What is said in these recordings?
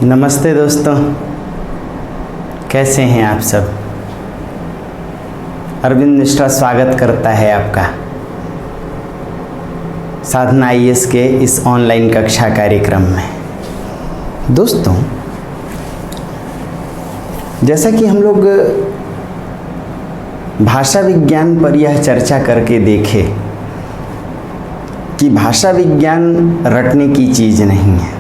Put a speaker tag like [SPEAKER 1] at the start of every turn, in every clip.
[SPEAKER 1] नमस्ते दोस्तों, कैसे हैं आप सब। अरविंद मिश्रा स्वागत करता है आपका साधना आईएएस के इस ऑनलाइन कक्षा कार्यक्रम में। दोस्तों, जैसा कि हम लोग भाषा विज्ञान पर यह चर्चा करके देखे कि भाषा विज्ञान रटने की चीज़ नहीं है,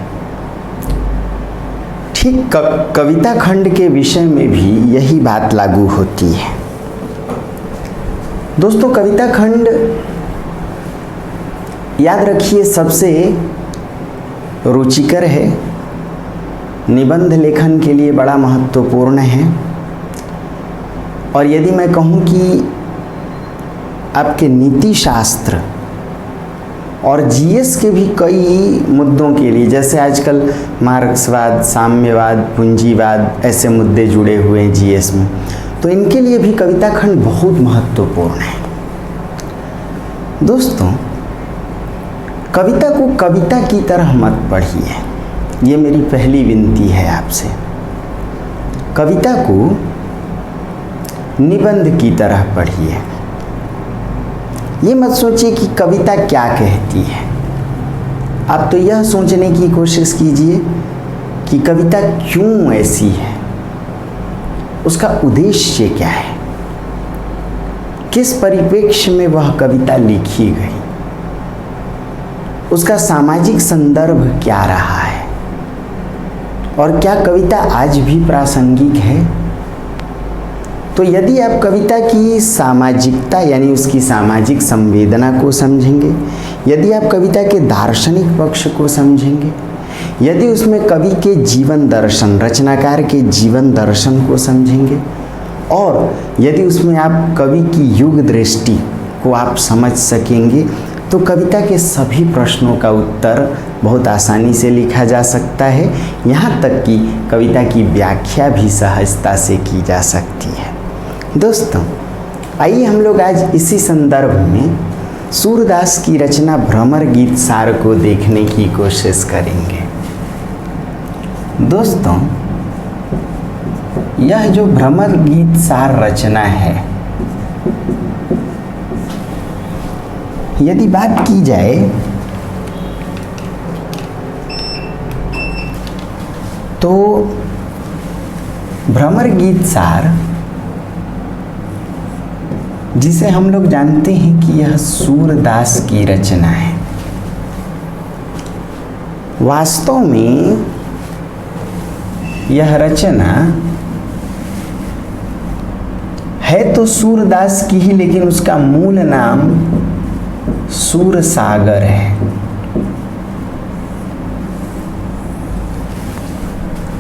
[SPEAKER 1] ठीक कविता खंड के विषय में भी यही बात लागू होती है। दोस्तों, कविता खंड याद रखिए सबसे रुचिकर है, निबंध लेखन के लिए बड़ा महत्वपूर्ण है। और यदि मैं कहूँ कि आपके नीति शास्त्र और जीएस के भी कई मुद्दों के लिए, जैसे आजकल मार्क्सवाद, साम्यवाद, पूंजीवाद ऐसे मुद्दे जुड़े हुए हैं जीएस में, तो इनके लिए भी कविता खंड बहुत महत्वपूर्ण है। दोस्तों, कविता को कविता की तरह मत पढ़िए, ये मेरी पहली विनती है आपसे। कविता को निबंध की तरह पढ़िए। ये मत सोचिए कि कविता क्या कहती है। आप तो यह सोचने की कोशिश कीजिए कि कविता क्यों ऐसी है, उसका उद्देश्य क्या है, किस परिप्रेक्ष्य में वह कविता लिखी गई, उसका सामाजिक संदर्भ क्या रहा है, और क्या कविता आज भी प्रासंगिक है। तो यदि आप कविता की सामाजिकता यानी उसकी सामाजिक संवेदना को समझेंगे, यदि आप कविता के दार्शनिक पक्ष को समझेंगे, यदि उसमें कवि के जीवन दर्शन, रचनाकार के जीवन दर्शन को समझेंगे, और यदि उसमें आप कवि की युग दृष्टि को आप समझ सकेंगे, तो कविता के सभी प्रश्नों का उत्तर बहुत आसानी से लिखा जा सकता है। यहाँ तक कि कविता की व्याख्या भी सहजता से की जा सकती है। दोस्तों, आइए हम लोग आज इसी संदर्भ में सूरदास की रचना भ्रमर गीत सार को देखने की कोशिश करेंगे। दोस्तों, यह जो भ्रमर गीत सार रचना है, यदि बात की जाए तो भ्रमर गीत सार, जिसे हम लोग जानते हैं कि यह सूरदास की रचना है, वास्तव में यह रचना है तो सूरदास की ही, लेकिन उसका मूल नाम सूरसागर है।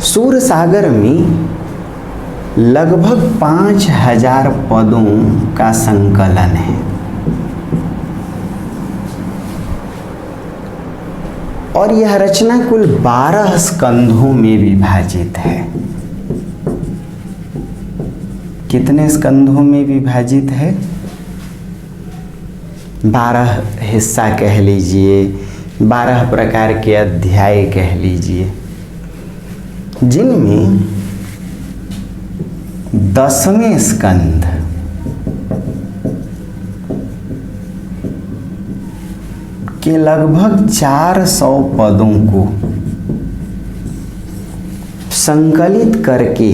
[SPEAKER 1] सूरसागर में लगभग 5000 पदों का संकलन है, और यह रचना कुल 12 स्कंधों में विभाजित है। कितने स्कंधों में विभाजित है? 12 हिस्सा कह लीजिए, 12 प्रकार के अध्याय कह लीजिए, जिनमें 10वें स्कंध के लगभग 400 पदों को संकलित करके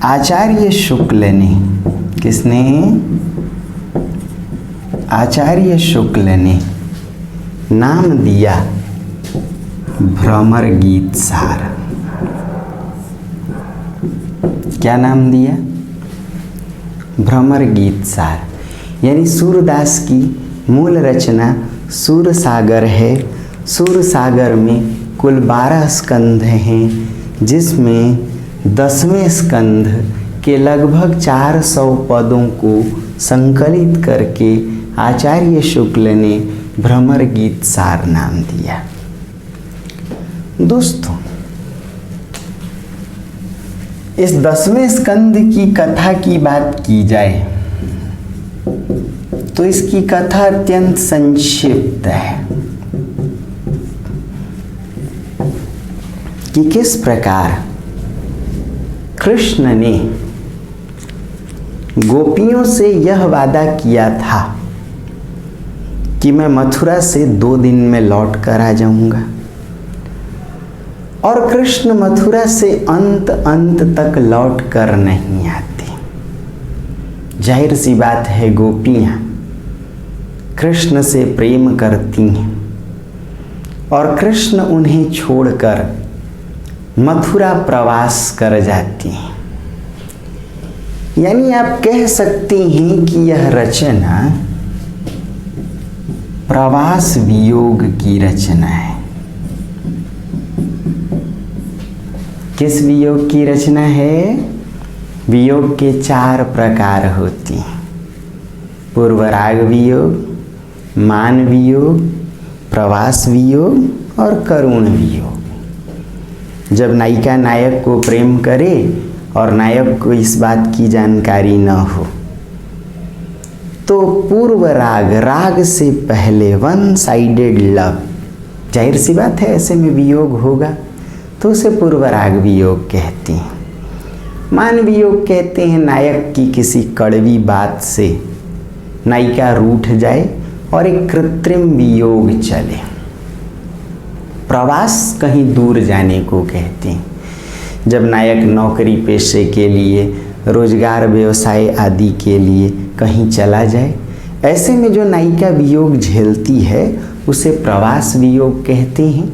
[SPEAKER 1] आचार्य शुक्ल ने, किसने? आचार्य शुक्ल ने नाम दिया भ्रमर गीत सार। क्या नाम दिया? भ्रमर गीत सार। यानी सूरदास की मूल रचना सूरसागर है। सूरसागर में कुल 12 स्कंध हैं, जिसमें 10वें स्कंध के लगभग 400 पदों को संकलित करके आचार्य शुक्ल ने भ्रमर गीत सार नाम दिया। दोस्तों, इस 10वें स्कंध की कथा की बात की जाए तो इसकी कथा अत्यंत संक्षिप्त है। कि किस प्रकार कृष्ण ने गोपियों से यह वादा किया था कि मैं मथुरा से 2 दिन में लौट कर आ जाऊंगा, और कृष्ण मथुरा से अंत तक लौट कर नहीं आते। जाहिर सी बात है, गोपियां कृष्ण से प्रेम करती हैं और कृष्ण उन्हें छोड़कर मथुरा प्रवास कर जाती हैं। यानी आप कह सकते हैं कि यह रचना प्रवास वियोग की रचना है। किस वियोग की रचना है? वियोग के 4 प्रकार होते हैं: पूर्वराग वियोग, मान वियोग, प्रवास वियोग और करुण वियोग। जब नायिका नायक को प्रेम करे और नायक को इस बात की जानकारी न हो तो पूर्व राग, राग से पहले वन साइडेड लव, जाहिर सी बात है ऐसे में वियोग होगा तो उसे पूर्व राग वियोग कहते हैं। मान वियोग कहते हैं नायक की किसी कड़वी बात से नायिका रूठ जाए और एक कृत्रिम वियोग चले। प्रवास कहीं दूर जाने को कहते हैं, जब नायक नौकरी पेशे के लिए, रोजगार व्यवसाय आदि के लिए कहीं चला जाए, ऐसे में जो नायिका वियोग झेलती है उसे प्रवास वियोग कहते हैं।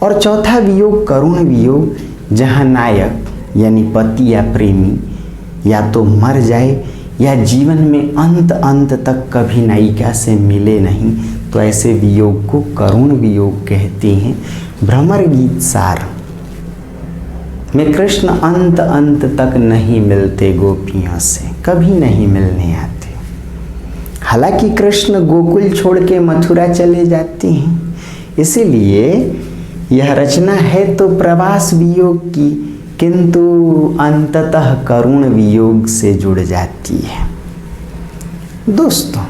[SPEAKER 1] और चौथा वियोग करुण वियोग, जहाँ नायक यानी पति या प्रेमी या तो मर जाए या जीवन में अंत तक कभी नायिका से मिले नहीं, तो ऐसे वियोग को करुण वियोग कहते हैं। भ्रमर गीत सार में कृष्ण अंत तक नहीं मिलते गोपियों से, कभी नहीं मिलने आते। हालांकि कृष्ण गोकुल छोड़ के मथुरा चले जाते हैं, इसीलिए यह रचना है तो प्रवास वियोग की, किंतु अंततः करुण वियोग से जुड़ जाती है। दोस्तों,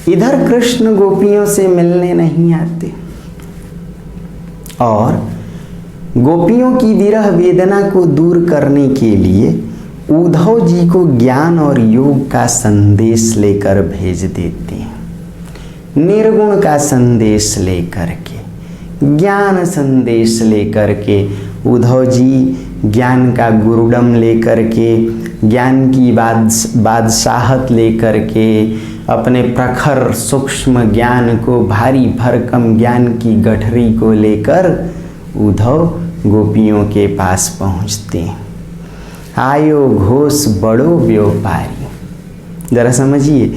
[SPEAKER 1] इधर कृष्ण गोपियों से मिलने नहीं आते और गोपियों की विरह वेदना को दूर करने के लिए उद्धव जी को ज्ञान और योग का संदेश लेकर भेज देते हैं। निर्गुण का संदेश लेकर के, ज्ञान संदेश लेकर के उद्धव जी ज्ञान का गुरुडम लेकर के, ज्ञान की बादशाहत लेकर के, अपने प्रखर सूक्ष्म ज्ञान को, भारी भरकम ज्ञान की गठरी को लेकर उद्धव गोपियों के पास पहुँचते हैं। आयो घोष बड़ो व्यापारी, जरा समझिए,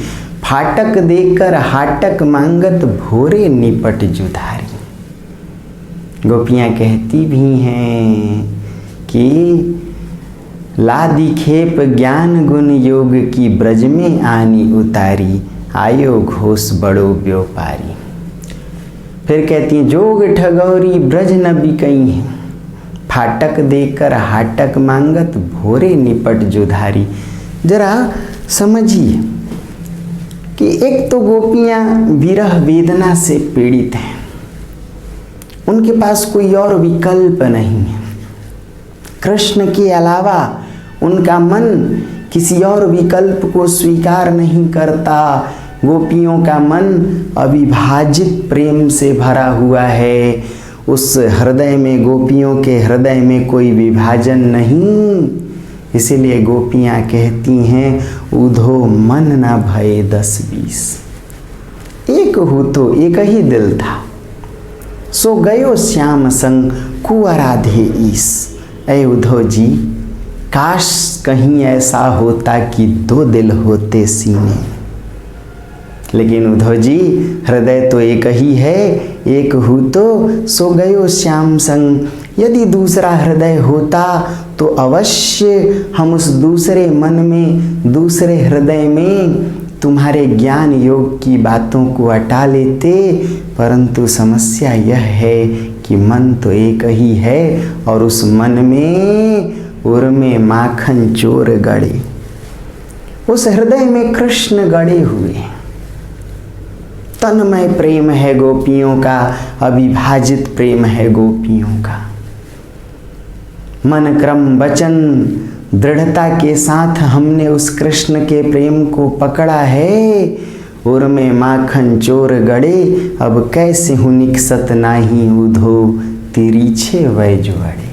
[SPEAKER 1] फाटक देकर हाटक मांगत भोरे निपट जुधारी। गोपियाँ कहती भी हैं कि लादी खेप ज्ञान गुण योग की ब्रज में आनी उतारी, आयो घोष बड़ो व्यापारी। फिर कहती हैं जोग ठगौरी ब्रज न बिकई है, फाटक देकर हाटक मांगत भोरे निपट जुधारी। जरा समझिए कि एक तो गोपियाँ विरह वेदना से पीड़ित हैं, उनके पास कोई और विकल्प नहीं है। कृष्ण के अलावा उनका मन किसी और विकल्प को स्वीकार नहीं करता। गोपियों का मन अविभाजित प्रेम से भरा हुआ है। उस हृदय में, गोपियों के हृदय में कोई विभाजन नहीं। इसीलिए गोपियाँ कहती हैं उधो मन न भये 10-20, एक हो तो एक ही दिल था, सो गयो श्याम संग कुआराधे ईस। ऐ उद्धव जी, काश कहीं ऐसा होता कि 2 दिल होते सीने, लेकिन उद्धव जी हृदय तो एक ही है, एक हो तो सो गयो श्याम संग। यदि दूसरा हृदय होता तो अवश्य हम उस दूसरे मन में, दूसरे हृदय में तुम्हारे ज्ञान योग की बातों को अटा लेते, परंतु समस्या यह है कि मन तो एक ही है और उस मन में उर्मे माखन चोर गड़े। उस हृदय में कृष्ण गड़े हुए, तन्मय प्रेम है गोपियों का, अविभाजित प्रेम है गोपियों का। मन क्रम वचन दृढ़ता के साथ हमने उस कृष्ण के प्रेम को पकड़ा है। उर में माखन चोर गड़े, अब कैसे हूँ निकसत नाही उधो तिरीछे वै जुआड़े।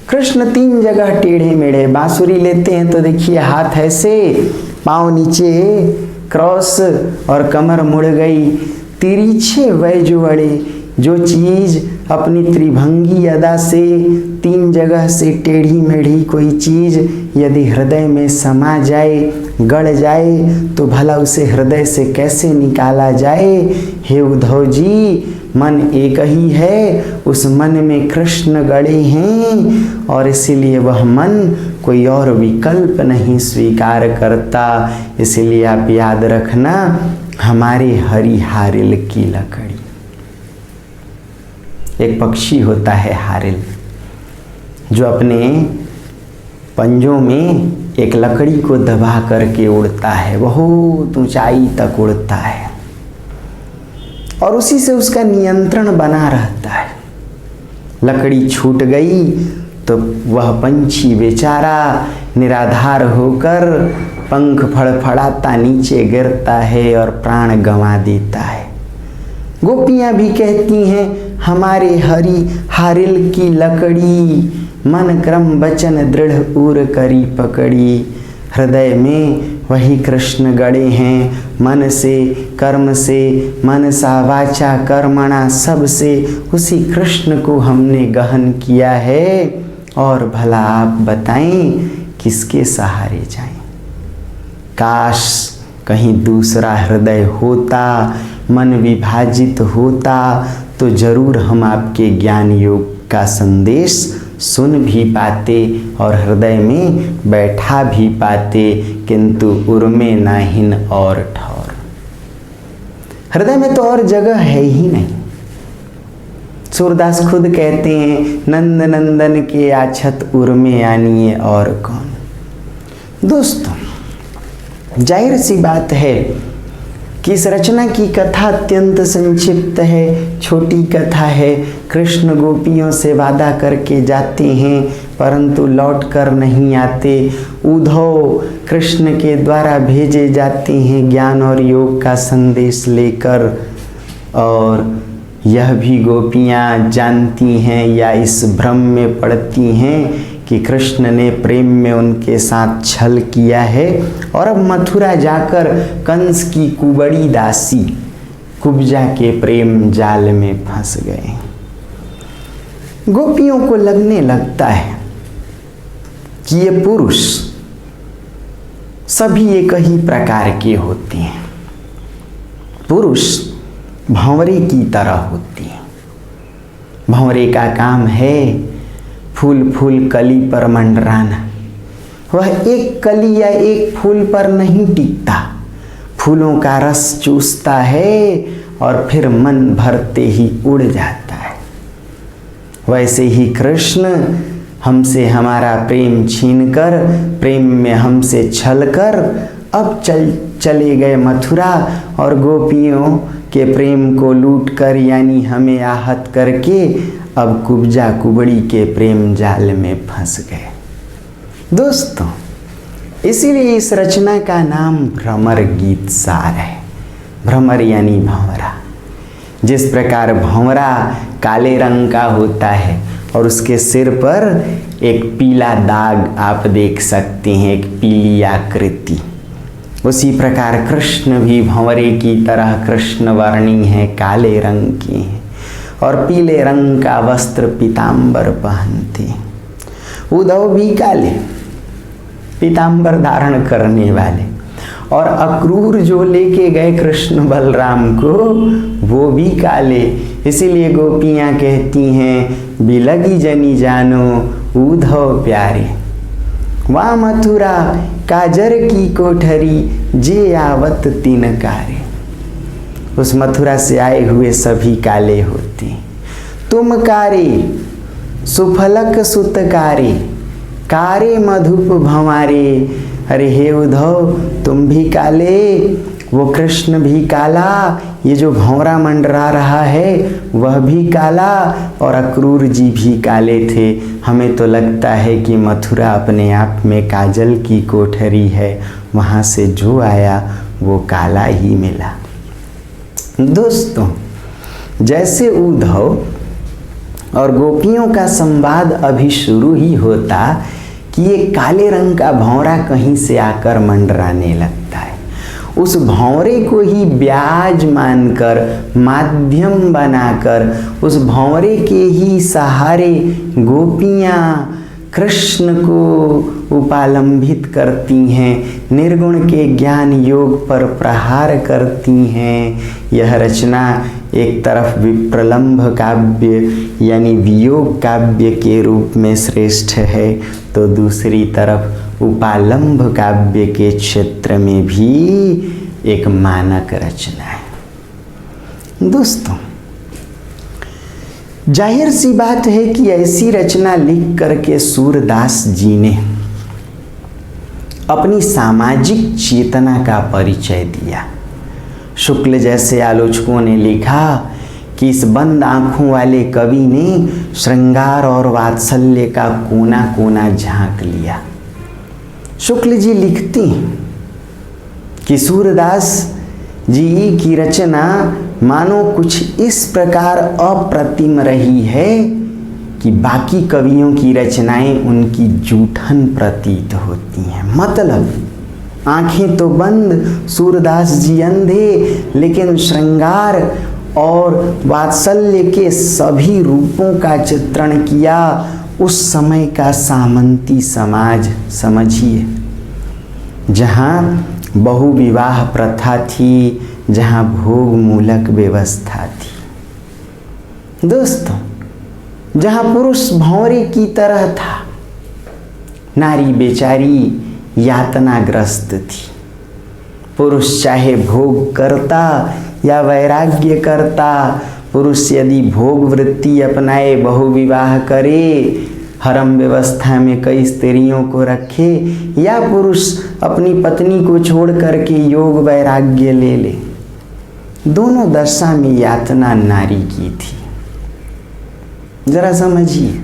[SPEAKER 1] कृष्ण 3 जगह टेढ़े मेढ़े, बांसुरी लेते हैं तो देखिए हाथ ऐसे, पाँव नीचे क्रॉस और कमर मुड़ गई। तिरीछे वै जुआड़े, जो चीज़ अपनी त्रिभंगी अदा से 3 जगह से टेढ़ी मेढ़ी कोई चीज़ यदि हृदय में समा जाए, गड़ जाए, तो भला उसे हृदय से कैसे निकाला जाए। हे उद्धव जी, मन एक ही है, उस मन में कृष्ण गड़े हैं और इसीलिए वह मन कोई और विकल्प नहीं स्वीकार करता। इसलिए आप याद रखना, हमारे हरि हारिल की लकड़ी। एक पक्षी होता है हारिल, जो अपने पंजों में एक लकड़ी को दबा करके उड़ता है, बहुत ऊंचाई तक उड़ता है और उसी से उसका नियंत्रण बना रहता है। लकड़ी छूट गई तो वह पंछी बेचारा निराधार होकर पंख फड़फड़ाता नीचे गिरता है और प्राण गंवा देता है। गोपियां भी कहती हैं, हमारे हरि हारिल की लकड़ी, मन क्रम वचन दृढ़ उर करी पकड़ी। हृदय में वही कृष्ण गड़े हैं, मन से कर्म से, मनसा वाचा कर्मणा, सब से उसी कृष्ण को हमने गहन किया है। और भला आप बताएं किसके सहारे जाएं। काश कहीं दूसरा हृदय होता, मन विभाजित होता, तो जरूर हम आपके ज्ञान योग का संदेश सुन भी पाते और हृदय में बैठा भी पाते, किंतु उर्मे नाहिन और ठौर। हृदय में तो और जगह है ही नहीं। सूरदास खुद कहते हैं, नंद नंदन के आछत उर्मे आनिए और कौन। दोस्तों, जाहिर सी बात है कि इस रचना की कथा अत्यंत संक्षिप्त है, छोटी कथा है। कृष्ण गोपियों से वादा करके जाते हैं परंतु लौट कर नहीं आते। उद्धव कृष्ण के द्वारा भेजे जाते हैं ज्ञान और योग का संदेश लेकर, और यह भी गोपियाँ जानती हैं या इस भ्रम में पड़ती हैं कि कृष्ण ने प्रेम में उनके साथ छल किया है और अब मथुरा जाकर कंस की कुबड़ी दासी कुब्जा के प्रेम जाल में फंस गए। गोपियों को लगने लगता है कि ये पुरुष सभी एक ही प्रकार के होते हैं। पुरुष भंवरे की तरह होते हैं। भंवरे का काम है फूल फूल कली पर मंडराना। वह एक कली या एक फूल पर नहीं टिकता, फूलों का रस चूसता है और फिर मन भरते ही उड़ जाता है। वैसे ही कृष्ण हमसे हमारा प्रेम छीनकर, प्रेम में हमसे छलकर अब चले गए मथुरा और गोपियों के प्रेम को लूट कर यानी हमें आहत करके अब कुब्जा कुबड़ी के प्रेम जाल में फंस गए। दोस्तों, इसीलिए इस रचना का नाम भ्रमर गीत सार है। भ्रमर यानी भंवरा। जिस प्रकार भंवरा काले रंग का होता है और उसके सिर पर एक पीला दाग आप देख सकते हैं, एक पीली आकृति, उसी प्रकार कृष्ण भी भंवरे की तरह कृष्ण वर्णी है, काले रंग के हैं और पीले रंग का वस्त्र पीतांबर पहनते हैं। उद्धव भी काले पीतांबर धारण करने वाले, और अक्रूर जो लेके गए कृष्ण बलराम को वो भी काले। इसीलिए गोपियाँ कहती हैं, बिलगी जनी जानो उद्धव प्यारे, वहाँ मथुरा काजर की कोठरी जे आवत तीन कारे। उस मथुरा से आए हुए सभी काले होते हैं। तुम कारे सुफलक सुतकारे, कारे मधुप भंवारे। अरे हे उद्धव, तुम भी काले वो कृष्ण भी काला, ये जो भंवरा मंडरा रहा है वह भी काला, और अक्रूर जी भी काले थे। हमें तो लगता है कि मथुरा अपने आप में काजल की कोठरी है, वहाँ से जो आया वो काला ही मिला। दोस्तों, जैसे उद्धव और गोपियों का संवाद अभी शुरू ही होता कि ये काले रंग का भंवरा कहीं से आकर मंडराने लगता है। उस भंवरे को ही ब्याज मानकर, माध्यम बनाकर, उस भंवरे के ही सहारे गोपियाँ कृष्ण को उपालंबित करती हैं, निर्गुण के ज्ञान योग पर प्रहार करती हैं। यह रचना एक तरफ विप्रलंभ काव्य यानी वियोग काव्य के रूप में श्रेष्ठ है, तो दूसरी तरफ उपालंभ काव्य के क्षेत्र में भी एक मानक रचना है। दोस्तों, जाहिर सी बात है कि ऐसी रचना लिख करके सूरदास जी ने अपनी सामाजिक चेतना का परिचय दिया। शुक्ल जैसे आलोचकों ने लिखा कि इस बंद आंखों वाले कवि ने श्रृंगार और वात्सल्य का कोना कोना झांक लिया। शुक्ल जी लिखते हैं कि सूरदास जी की रचना मानो कुछ इस प्रकार अप्रतिम रही है कि बाकी कवियों की रचनाएं उनकी जूठन प्रतीत होती हैं। मतलब आंखें तो बंद, सूरदास जी अंधे, लेकिन श्रृंगार और वात्सल्य के सभी रूपों का चित्रण किया। उस समय का सामंती समाज समझिए, जहाँ बहुविवाह प्रथा थी, जहाँ भोग मूलक व्यवस्था थी। दोस्तों, जहाँ पुरुष भंवरे की तरह था, नारी बेचारी यातनाग्रस्त थी। पुरुष चाहे भोग करता या वैराग्य करता, पुरुष यदि भोग वृत्ति अपनाए, बहुविवाह करे, हरम व्यवस्था में कई स्त्रियों को रखे, या पुरुष अपनी पत्नी को छोड़ करके योग वैराग्य ले ले, दोनों दशा में यातना नारी की थी। जरा समझिए,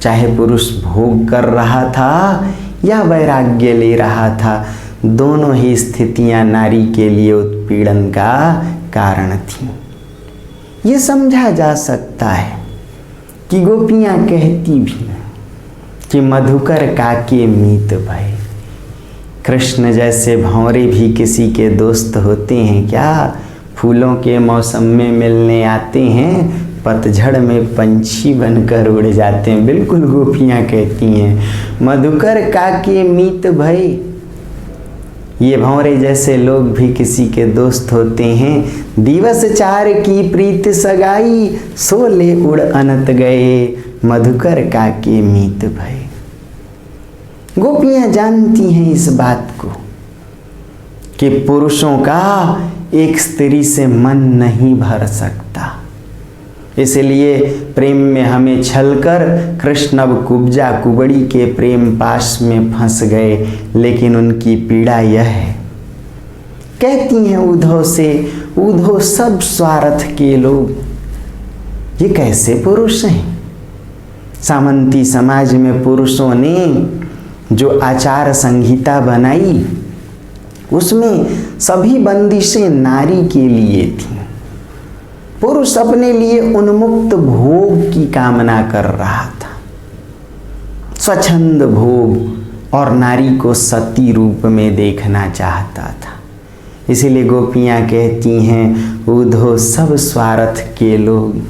[SPEAKER 1] चाहे पुरुष भोग कर रहा था या वैराग्य ले रहा था, दोनों ही स्थितियां नारी के लिए उत्पीड़न का कारण थी। ये समझा जा सकता है कि गोपियां कहती भी कि मधुकर काके मीत भय। कृष्ण जैसे भंवरे भी किसी के दोस्त होते हैं क्या? फूलों के मौसम में मिलने आते हैं, पतझड़ में पंछी बनकर उड़ जाते हैं। बिल्कुल गोपियां कहती हैं मधुकर काके मीत भय। ये भंवरे जैसे लोग भी किसी के दोस्त होते हैं। दिवस चार की प्रीत सगाई, सोले उड़ अनत गए, मधुकर काके मीत भय। गोपियां जानती हैं इस बात को कि पुरुषों का एक स्त्री से मन नहीं भर सकता, इसलिए प्रेम में हमें छलकर कृष्ण अब कुब्जा कुबड़ी के प्रेम पाश में फंस गए। लेकिन उनकी पीड़ा यह है, कहती हैं उद्धव से, उद्धव सब स्वार्थ के लोग, ये कैसे पुरुष हैं? सामंती समाज में पुरुषों ने जो आचार संहिता बनाई, उसमें सभी बंदिशें नारी के लिए थी। पुरुष अपने लिए उन्मुक्त भोग की कामना कर रहा था, स्वच्छंद भोग, और नारी को सती रूप में देखना चाहता था। इसीलिए गोपियां कहती हैं उद्धव सब स्वार्थ के लोग,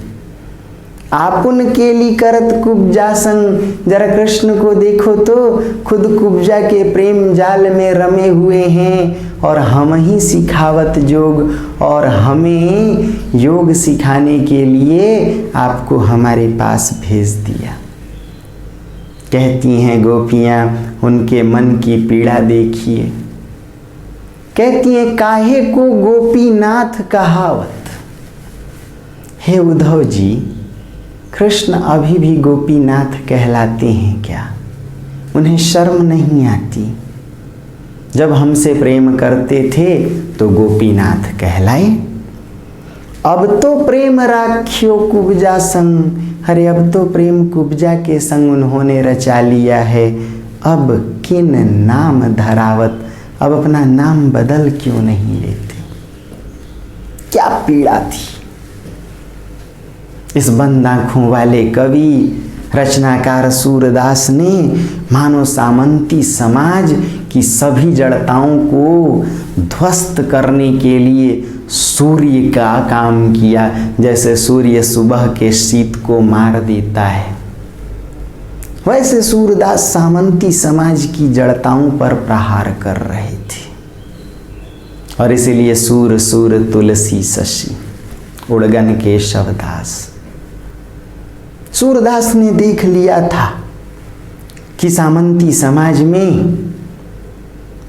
[SPEAKER 1] आपुन केली करत कुब्जा संग। जरा कृष्ण को देखो तो खुद कुब्जा के प्रेम जाल में रमे हुए हैं, और हम ही सिखावत योग, और हमें योग सिखाने के लिए आपको हमारे पास भेज दिया। कहती हैं गोपियां, उनके मन की पीड़ा देखिए। कहती हैं काहे को गोपीनाथ कहावत। हे उद्धव जी, कृष्ण अभी भी गोपीनाथ कहलाते हैं क्या? उन्हें शर्म नहीं आती? जब हमसे प्रेम करते थे तो गोपीनाथ कहलाए। अब तो प्रेम राख्यो कुब्जा संग, अरे अब तो प्रेम कुब्जा के संग उन्होंने रचा लिया है। अब किन नाम धरावत, अब अपना नाम बदल क्यों नहीं लेते। क्या पीड़ा थी इस बंद आंखों वाले कवि रचनाकार सूरदास ने। मानो सामंती समाज की सभी जड़ताओं को ध्वस्त करने के लिए सूर्य का काम किया। जैसे सूर्य सुबह के शीत को मार देता है, वैसे सूरदास सामंती समाज की जड़ताओं पर प्रहार कर रहे थे। और इसीलिए सूर सूर तुलसी शशि उड़गन केशवदास। सूरदास ने देख लिया था कि सामंती समाज में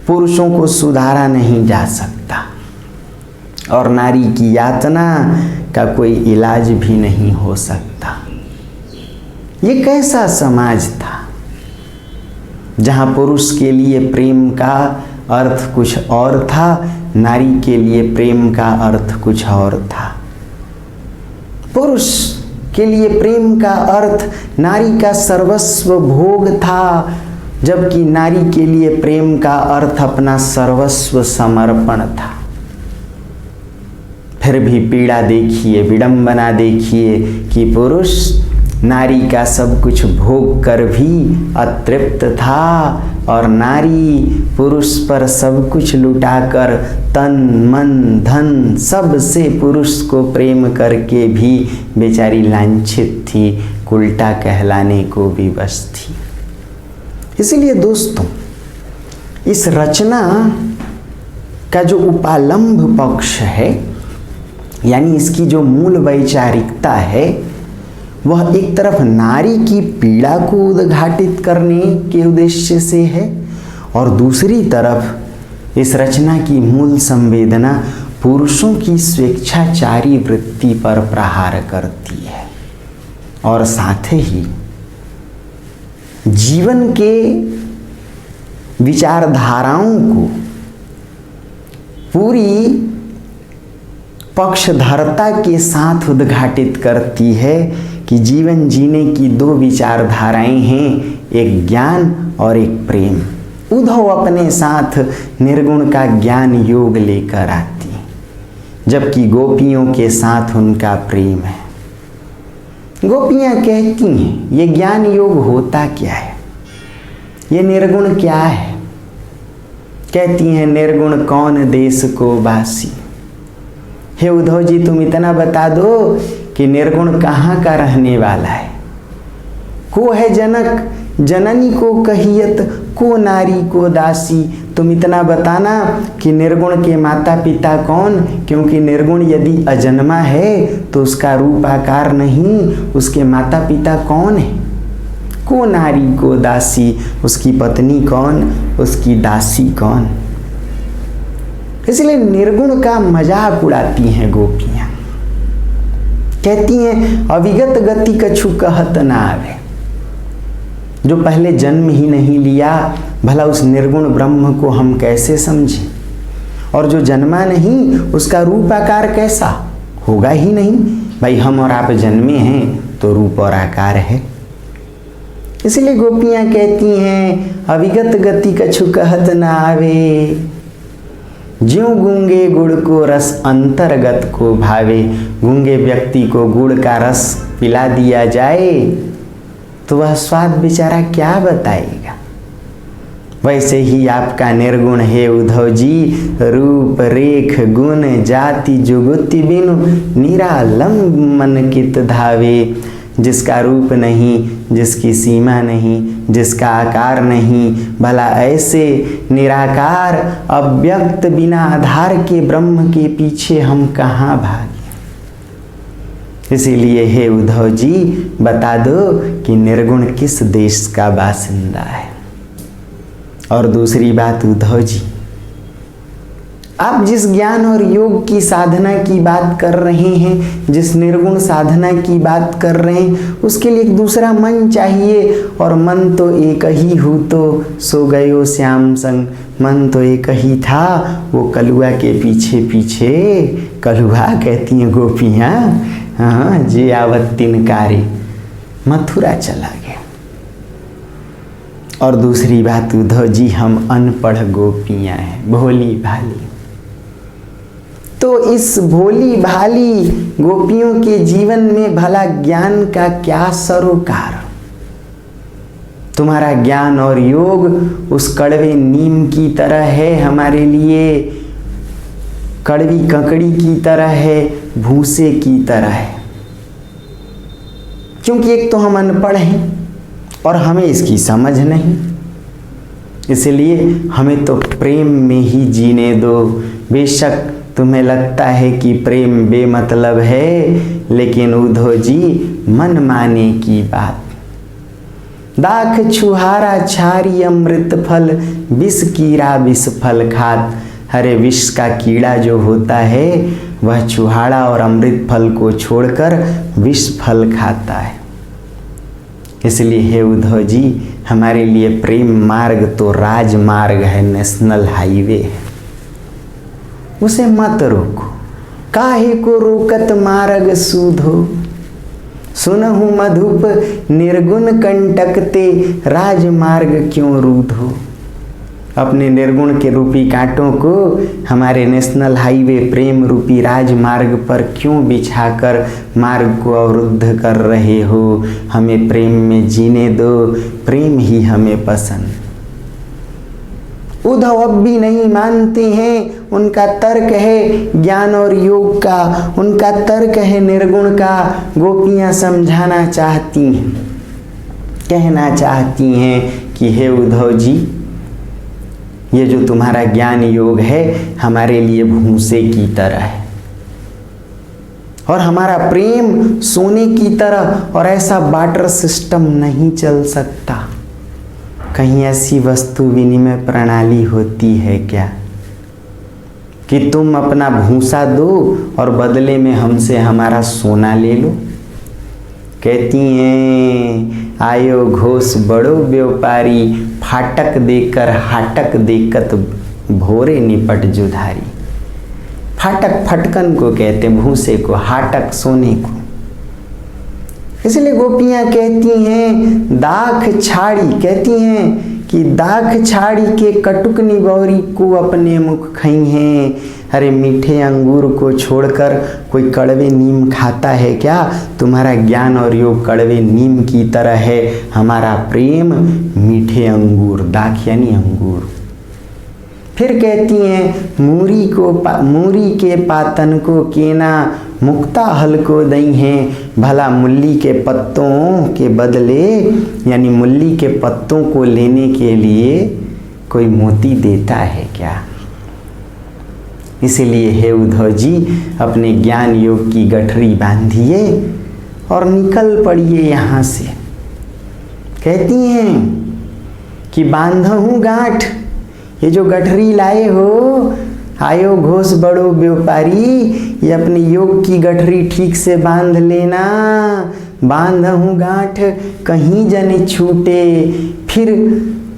[SPEAKER 1] पुरुषों को सुधारा नहीं जा सकता और नारी की यातना का कोई इलाज भी नहीं हो सकता। ये कैसा समाज था जहाँ पुरुष के लिए प्रेम का अर्थ कुछ और था, नारी के लिए प्रेम का अर्थ कुछ और था। पुरुष के लिए प्रेम का अर्थ नारी का सर्वस्व भोग था, जबकि नारी के लिए प्रेम का अर्थ अपना सर्वस्व समर्पण था। फिर भी पीड़ा देखिए, विडंबना देखिए कि पुरुष नारी का सब कुछ भोग कर भी अतृप्त था और नारी पुरुष पर सब कुछ लुटाकर तन मन धन सब से पुरुष को प्रेम करके भी बेचारी लांछित थी, उल्टा कहलाने को भी बस थी। इसलिए दोस्तों, इस रचना का जो उपालंब पक्ष है, यानी इसकी जो मूल वैचारिकता है, वह एक तरफ नारी की पीड़ा को उद्घाटित करने के उद्देश्य से है और दूसरी तरफ इस रचना की मूल संवेदना पुरुषों की स्वेच्छाचारी वृत्ति पर प्रहार करती है और साथ ही जीवन के विचारधाराओं को पूरी पक्षधरता के साथ उद्घाटित करती है कि जीवन जीने की दो विचारधाराएं हैं, एक ज्ञान और एक प्रेम। उद्धव अपने साथ निर्गुण का ज्ञान योग लेकर आती, जबकि गोपियों के साथ उनका प्रेम है। गोपियां कहती हैं ये ज्ञान योग होता क्या है, ये निर्गुण क्या है। कहती हैं निर्गुण कौन देश को बासी। हे उद्धव जी, तुम इतना बता दो कि निर्गुण कहाँ का रहने वाला है। को है जनक जननी को कहियत, को नारी को दासी। तुम इतना बताना कि निर्गुण के माता पिता कौन, क्योंकि निर्गुण यदि अजन्मा है तो उसका रूप आकार नहीं, उसके माता पिता कौन है। को नारी को दासी, उसकी पत्नी कौन, उसकी दासी कौन। इसलिए निर्गुण का मजाक उड़ाती हैं गोपियां। कहती हैं अविगत गति कछु कहत ना आवे। जो पहले जन्म ही नहीं लिया, भला उस निर्गुण ब्रह्म को हम कैसे समझें। और जो जन्मा नहीं, उसका रूप आकार कैसा होगा ही नहीं। भाई हम और आप जन्मे हैं तो रूप और आकार है। इसलिए गोपियां कहती हैं अविगत गति कछु कहत ना आवे। ज्यों गूंगे गुड़ को रस अंतर्गत को भावे। गूंगे व्यक्ति को गुड़ का रस पिला दिया जाए तो वह स्वाद बेचारा क्या बताएगा। वैसे ही आपका निर्गुण है उद्धव जी, रूप रेख गुण जाति जुगुति बिनु निरालंब मन कित धावे। जिसका रूप नहीं, जिसकी सीमा नहीं, जिसका आकार नहीं, भला ऐसे निराकार अव्यक्त बिना आधार के ब्रह्म के पीछे हम कहाँ भागे। इसीलिए हे उद्धव जी, बता दो कि निर्गुण किस देश का बासिंदा है। और दूसरी बात उद्धव जी, आप जिस ज्ञान और योग की साधना की बात कर रहे हैं, जिस निर्गुण साधना की बात कर रहे हैं, उसके लिए एक दूसरा मन चाहिए। और मन तो एक ही हूँ तो सो गयो श्याम संग, मन तो एक ही था वो कलुआ के पीछे पीछे, कलुआ कहती हैं गोपियाँ, हाँ जे आवत तिनकारे, मथुरा चला गया। और दूसरी बात उद्धव जी, हम अनपढ़ गोपियाँ हैं, भोली भाली। तो इस भोली भाली गोपियों के जीवन में भला ज्ञान का क्या सरोकार। तुम्हारा ज्ञान और योग उस कड़वे नीम की तरह है हमारे लिए, कड़वी ककड़ी की तरह है, भूसे की तरह है। क्योंकि एक तो हम अनपढ़ हैं और हमें इसकी समझ नहीं, इसलिए हमें तो प्रेम में ही जीने दो। बेशक तुम्हें लगता है कि प्रेम बेमतलब है, लेकिन उद्धव जी मन माने की बात। दाख छुहारा छारी अमृत फल, विष कीड़ा विष फल खात। हरे विष का कीड़ा जो होता है वह छुहाड़ा और अमृत फल को छोड़कर विष फल खाता है। इसलिए हे उद्धव जी, हमारे लिए प्रेम मार्ग तो राजमार्ग है, नेशनल हाईवे है, उसे मत रोको। काहे को रोकत मार्ग सूधो, सुनहु मधुप निर्गुण कंटकते, राजमार्ग क्यों रूधो। अपने निर्गुण के रूपी कांटों को हमारे नेशनल हाईवे प्रेम रूपी राजमार्ग पर क्यों बिछाकर मार्ग को अवरुद्ध कर रहे हो। हमें प्रेम में जीने दो, प्रेम ही हमें पसंद। उद्धव अब भी नहीं मानते हैं, उनका तर्क है ज्ञान और योग का, उनका तर्क है निर्गुण का। गोपियाँ समझाना चाहती हैं, कहना चाहती हैं कि हे उद्धव जी, ये जो तुम्हारा ज्ञान योग है हमारे लिए भूसे की तरह है, और हमारा प्रेम सोने की तरह, और ऐसा बार्टर सिस्टम नहीं चल सकता। कहीं ऐसी वस्तु विनिमय प्रणाली होती है क्या कि तुम अपना भूसा दो और बदले में हमसे हमारा सोना ले लो। कहती हैं आयो घोष बड़ो व्यापारी, फाटक देकर हाटक देखत भोरे निपट जुधारी। फाटक फटकन को कहते भूसे को, हाटक सोने को। इसलिए गोपियाँ कहती हैं दाख छाड़ी, कहती हैं कि दाख छाड़ी के कटुक निगौरी को अपने मुख खई हैं। अरे मीठे अंगूर को छोड़कर कोई कड़वे नीम खाता है क्या। तुम्हारा ज्ञान और योग कड़वे नीम की तरह है, हमारा प्रेम मीठे अंगूर, दाख यानी अंगूर। फिर कहती हैं मूरी के पातन को केना, मुक्ता हल को दई हैं। भला मुल्ली के पत्तों के बदले यानी मुल्ली के पत्तों को लेने के लिए कोई मोती देता है क्या। इसीलिए हे उद्धव जी, अपने ज्ञान योग की गठरी बांधिए और निकल पड़िए यहाँ से। कहती हैं कि बांधहूँ गांठ, ये जो गठरी लाए हो, आयो घोष बड़ो व्यापारी, ये अपनी योग की गठरी ठीक से बांध लेना। बांधहूँ गांठ कहीं जन छूटे, फिर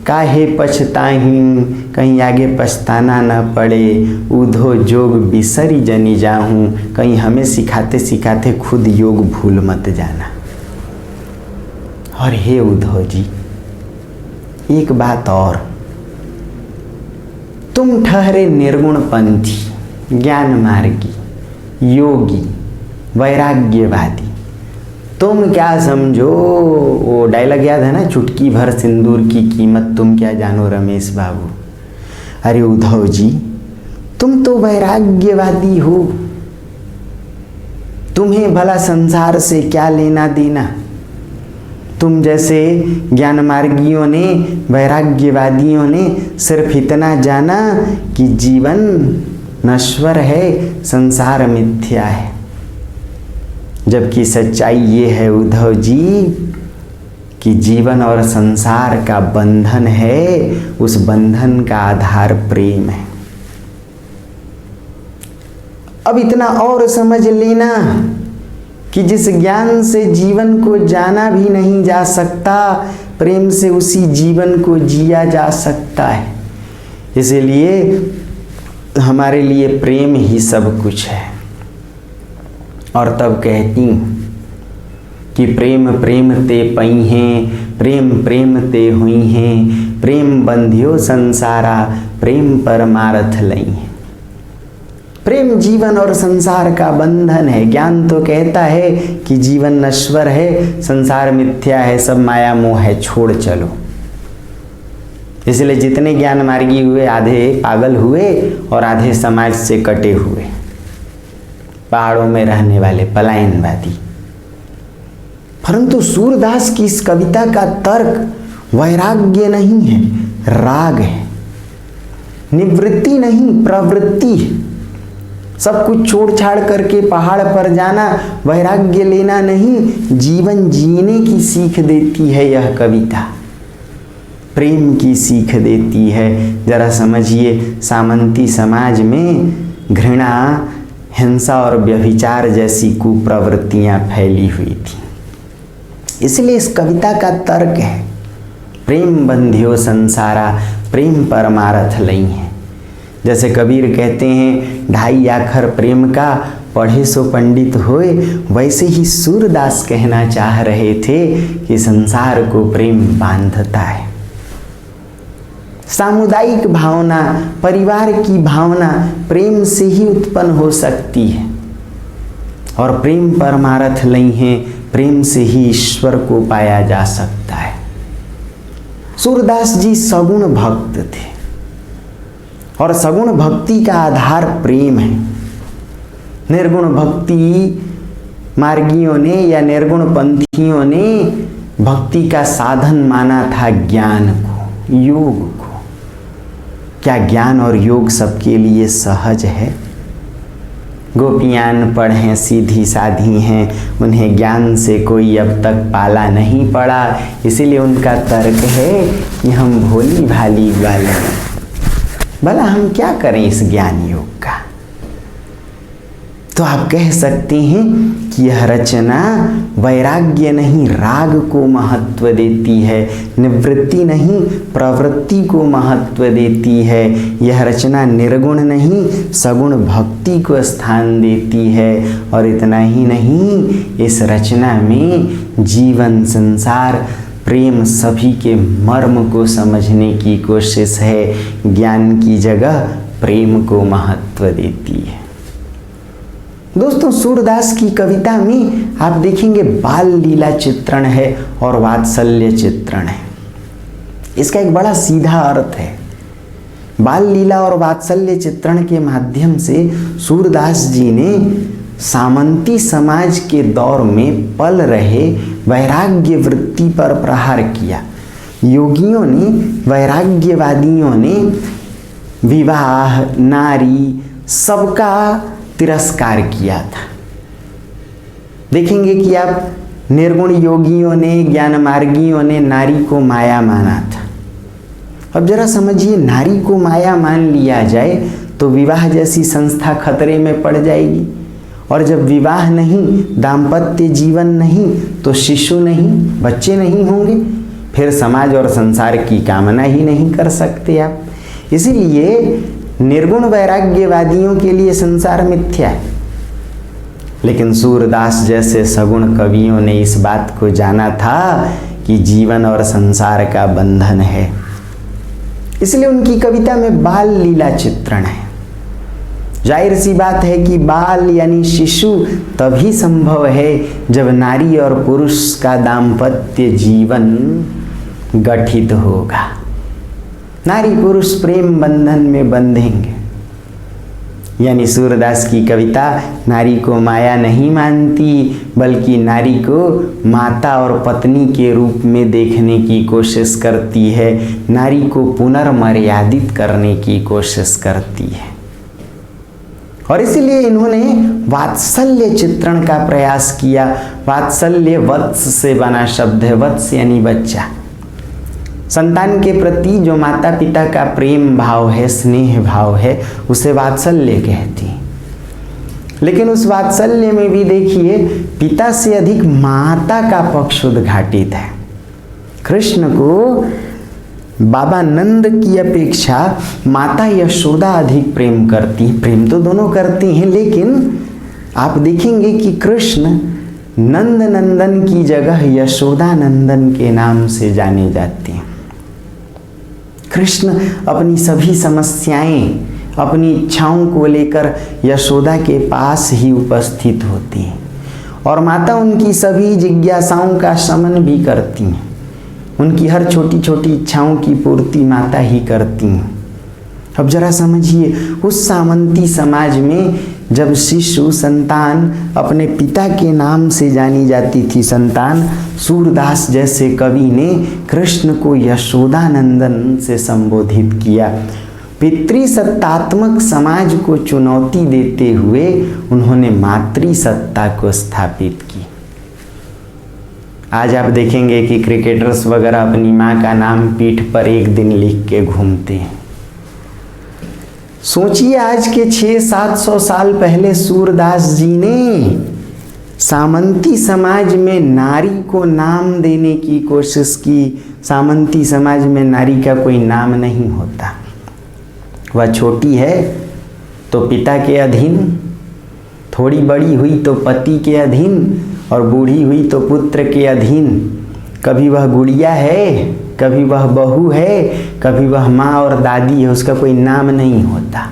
[SPEAKER 1] काहे पछताहीं, कहीं आगे पछताना न पड़े। उधो जोग बिसरी जनी जाहूँ, कहीं हमें सिखाते सिखाते खुद योग भूल मत जाना। और हे उद्धव जी, एक बात और, तुम ठहरे निर्गुण पंथी, ज्ञान मार्गी, योगी, वैराग्यवादी। तुम क्या समझो, वो डायलॉग याद है ना, चुटकी भर सिंदूर की कीमत तुम क्या जानो रमेश बाबू। अरे उद्धव जी, तुम तो वैराग्यवादी हो, तुम्हें भला संसार से क्या लेना देना। तुम जैसे ज्ञान मार्गियों ने, वैराग्यवादियों ने सिर्फ इतना जाना कि जीवन नश्वर है, संसार मिथ्या है। जबकि सच्चाई ये है उद्धव जी कि जीवन और संसार का बंधन है, उस बंधन का आधार प्रेम है। अब इतना और समझ लेना कि जिस ज्ञान से जीवन को जाना भी नहीं जा सकता, प्रेम से उसी जीवन को जिया जा सकता है। इसीलिए हमारे लिए प्रेम ही सब कुछ है। और तब कहती हूँ कि प्रेम प्रेम ते पई हैं, प्रेम प्रेम ते हुई हैं, प्रेम बंधियो संसारा, प्रेम परमारथ लई हैं। प्रेम जीवन और संसार का बंधन है। ज्ञान तो कहता है कि जीवन नश्वर है, संसार मिथ्या है, सब माया मोह है, छोड़ चलो। इसलिए जितने ज्ञान मार्गी हुए, आधे पागल हुए और आधे समाज से कटे हुए, पहाड़ों में रहने वाले पलायनवादी। परंतु सूरदास की इस कविता का तर्क वैराग्य नहीं है, राग है। निवृत्ति नहीं, प्रवृत्ति है। सब कुछ छोड़ छाड़ करके पहाड़ पर जाना, वैराग्य लेना नहीं, जीवन जीने की सीख देती है यह कविता। प्रेम की सीख देती है। जरा समझिए, सामंती समाज में घृणा, हिंसा और व्यभिचार जैसी कुप्रवृत्तियां फैली हुई थी। इसलिए इस कविता का तर्क है, प्रेम बंधियो संसारा, प्रेम परमारथ लई है। जैसे कबीर कहते हैं, ढाई आखर प्रेम का पढ़े सो पंडित होए, वैसे ही सूरदास कहना चाह रहे थे कि संसार को प्रेम बांधता है। सामुदायिक भावना, परिवार की भावना प्रेम से ही उत्पन्न हो सकती है। और प्रेम परमारथ लई है, प्रेम से ही ईश्वर को पाया जा सकता है। सूरदास जी सगुण भक्त थे और सगुण भक्ति का आधार प्रेम है। निर्गुण भक्ति मार्गियों ने या निर्गुण पंथियों ने भक्ति का साधन माना था ज्ञान को, योग को। क्या ज्ञान और योग सबके लिए सहज है? गोपियान पढ़ें सीधी साधी हैं, उन्हें ज्ञान से कोई अब तक पाला नहीं पड़ा, इसीलिए उनका तर्क है कि हम भोली भाली वाले हैं। भला हम क्या करें इस ज्ञान योग का? तो आप कह सकते हैं कि यह रचना वैराग्य नहीं, राग को महत्व देती है, निवृत्ति नहीं, प्रवृत्ति को महत्व देती है। यह रचना निर्गुण नहीं, सगुण भक्ति को स्थान देती है। और इतना ही नहीं, इस रचना में जीवन, संसार, प्रेम सभी के मर्म को समझने की कोशिश है। ज्ञान की जगह प्रेम को महत्व देती है। दोस्तों, सूरदास की कविता में आप देखेंगे बाल लीला चित्रण है और वात्सल्य चित्रण है। इसका एक बड़ा सीधा अर्थ है। बाल लीला और वात्सल्य चित्रण के माध्यम से सूरदास जी ने सामंती समाज के दौर में पल रहे वैराग्य वृत्ति पर प्रहार किया। योगियों ने, वैराग्यवादियों ने विवाह, नारी, सबका तिरस्कार किया था। देखेंगे कि आप निर्गुण योगियों ने, ज्ञान मार्गियों ने नारी को माया माना था। अब जरा समझिए, नारी को माया मान लिया जाए तो विवाह जैसी संस्था खतरे में पड़ जाएगी। और जब विवाह नहीं, दाम्पत्य जीवन नहीं, तो शिशु नहीं, बच्चे नहीं होंगे, फिर समाज और संसार की कामना ही नहीं कर सकते आप। इसीलिए निर्गुण वैराग्यवादियों के लिए संसार मिथ्या है। लेकिन सूरदास जैसे सगुण कवियों ने इस बात को जाना था कि जीवन और संसार का बंधन है। इसलिए उनकी कविता में बाल लीला चित्रण है। जाहिर सी बात है कि बाल यानी शिशु तभी संभव है जब नारी और पुरुष का दाम्पत्य जीवन गठित होगा। नारी पुरुष प्रेम बंधन में बंधेंगे। यानी सूरदास की कविता नारी को माया नहीं मानती, बल्कि नारी को माता और पत्नी के रूप में देखने की कोशिश करती है, नारी को पुनर्मर्यादित करने की कोशिश करती है। और इसीलिए इन्होंने वात्सल्य चित्रण का प्रयास किया। वात्सल्य वत्स से बना शब्द है, वत्स यानी बच्चा। संतान के प्रति जो माता पिता का प्रेम भाव है, स्नेह भाव है, उसे वात्सल्य कहते हैं। लेकिन उस वात्सल्य में भी देखिए पिता से अधिक माता का पक्ष उद्घाटित है। कृष्ण को बाबा नंद की अपेक्षा माता यशोदा अधिक प्रेम करती हैं। प्रेम तो दोनों करती हैं, लेकिन आप देखेंगे कि कृष्ण नंद नंदन की जगह यशोदा नंदन के नाम से जाने जाते हैं। कृष्ण अपनी सभी समस्याएं, अपनी इच्छाओं को लेकर यशोदा के पास ही उपस्थित होती हैं और माता उनकी सभी जिज्ञासाओं का शमन भी करती हैं। उनकी हर छोटी छोटी इच्छाओं की पूर्ति माता ही करती हैं। अब जरा समझिए, उस सामंती समाज में जब शिशु संतान अपने पिता के नाम से जानी जाती थी, संतान, सूरदास जैसे कवि ने कृष्ण को यशोदानंदन से संबोधित किया। पितृसत्तात्मक समाज को चुनौती देते हुए उन्होंने मातृसत्ता को स्थापित की। आज आप देखेंगे कि क्रिकेटर्स वगैरह अपनी माँ का नाम पीठ पर एक दिन लिख के घूमते हैं। सोचिए, आज के 600-700 साल पहले सूरदास जी ने सामंती समाज में नारी को नाम देने की कोशिश की। सामंती समाज में नारी का कोई नाम नहीं होता। वह छोटी है तो पिता के अधीन, थोड़ी बड़ी हुई तो पति के अधीन और बूढ़ी हुई तो पुत्र के अधीन। कभी वह गुड़िया है, कभी वह बहू है, कभी वह माँ और दादी है, उसका कोई नाम नहीं होता।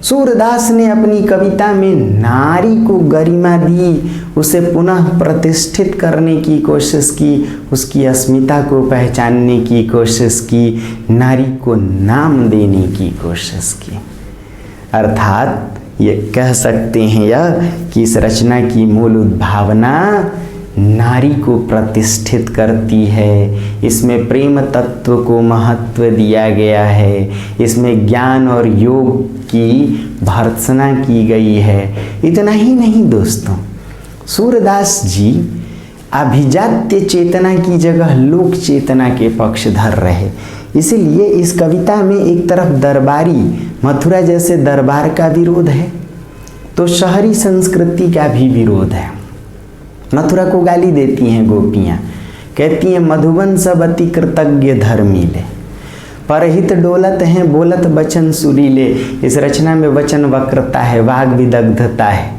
[SPEAKER 1] सूरदास ने अपनी कविता में नारी को गरिमा दी, उसे पुनः प्रतिष्ठित करने की कोशिश की, उसकी अस्मिता को पहचानने की कोशिश की, नारी को नाम देने की कोशिश की। अर्थात ये कह सकते हैं यह कि इस रचना की मूल उद्भावना नारी को प्रतिष्ठित करती है। इसमें प्रेम तत्व को महत्व दिया गया है, इसमें ज्ञान और योग की भर्त्सना की गई है। इतना ही नहीं दोस्तों, सूरदास जी अभिजात्य चेतना की जगह लोक चेतना के पक्षधर रहे। इसीलिए इस कविता में एक तरफ दरबारी मथुरा जैसे दरबार का विरोध है, तो शहरी संस्कृति का भी विरोध है। मथुरा को गाली देती हैं गोपियाँ, कहती हैं मधुबन सब अति कृतज्ञ धर्मीले, परहित डोलत हैं बोलत वचन सुरीले। इस रचना में वचन वक्रता है, वाग विदग्धता है,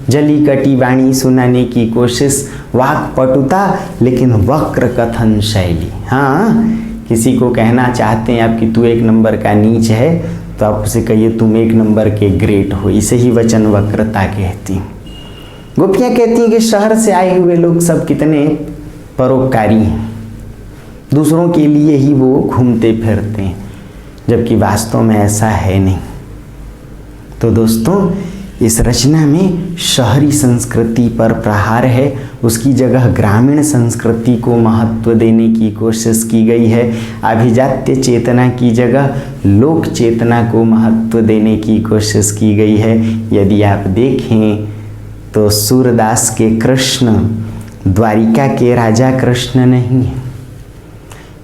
[SPEAKER 1] जली कटी वाणी सुनाने की कोशिश, वाक पटुता लेकिन वक्र कथन शैली। हाँ, किसी को कहना चाहते हैं आप कि तू एक नंबर का नीच है, तो आप उसे कहिए तुम एक नंबर के ग्रेट हो। इसे ही वचन वक्रता कहती हैं। गोपियाँ कहती हैं कि शहर से आए हुए लोग सब कितने परोपकारी हैं, दूसरों के लिए ही वो घूमते फिरते हैं, जबकि वास्तव में ऐसा है नहीं। तो दोस्तों, इस रचना में शहरी संस्कृति पर प्रहार है, उसकी जगह ग्रामीण संस्कृति को महत्व देने की कोशिश की गई है। अभिजात्य चेतना की जगह लोक चेतना को महत्व देने की कोशिश की गई है। यदि आप देखें तो सूरदास के कृष्ण द्वारिका के राजा कृष्ण नहीं है,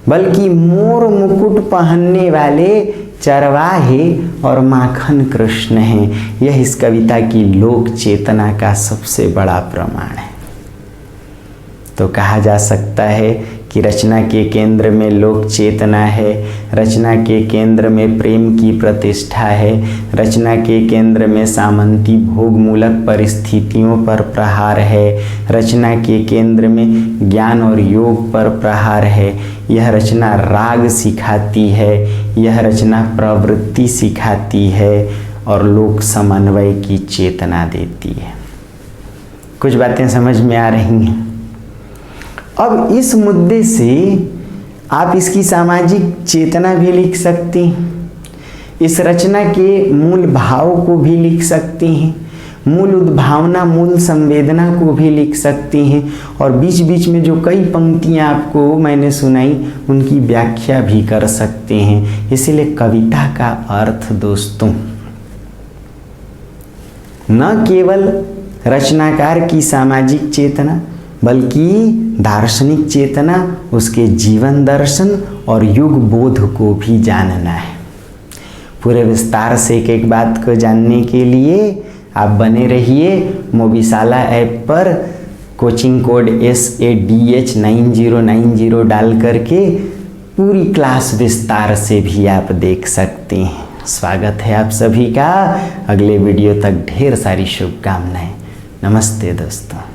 [SPEAKER 1] बल्कि मोर मुकुट पहनने वाले चरवाहे और माखन कृष्ण हैं। यह इस कविता की लोक चेतना का सबसे बड़ा प्रमाण है। तो कहा जा सकता है कि रचना के केंद्र में लोक चेतना है, रचना के केंद्र में प्रेम की प्रतिष्ठा है, रचना के केंद्र में सामंती भोगमूलक परिस्थितियों पर प्रहार है, रचना के केंद्र में ज्ञान और योग पर प्रहार है। यह रचना राग सिखाती है, यह रचना प्रवृत्ति सिखाती है और लोक समन्वय की चेतना देती है। कुछ बातें समझ में आ रही हैं। अब इस मुद्दे से आप इसकी सामाजिक चेतना भी लिख सकते हैं, इस रचना के मूल भाव को भी लिख सकते हैं, मूल उद्भावना, मूल संवेदना को भी लिख सकते हैं, और बीच बीच में जो कई पंक्तियां आपको मैंने सुनाई उनकी व्याख्या भी कर सकते हैं। इसीलिए कविता का अर्थ दोस्तों न केवल रचनाकार की सामाजिक चेतना बल्कि दार्शनिक चेतना, उसके जीवन दर्शन और युग बोध को भी जानना है। पूरे विस्तार से एक एक बात को जानने के लिए आप बने रहिए मोबिशाला ऐप पर। कोचिंग कोड SADH9090 डाल करके पूरी क्लास विस्तार से भी आप देख सकते हैं। स्वागत है आप सभी का। अगले वीडियो तक ढेर सारी शुभकामनाएं। नमस्ते दोस्तों।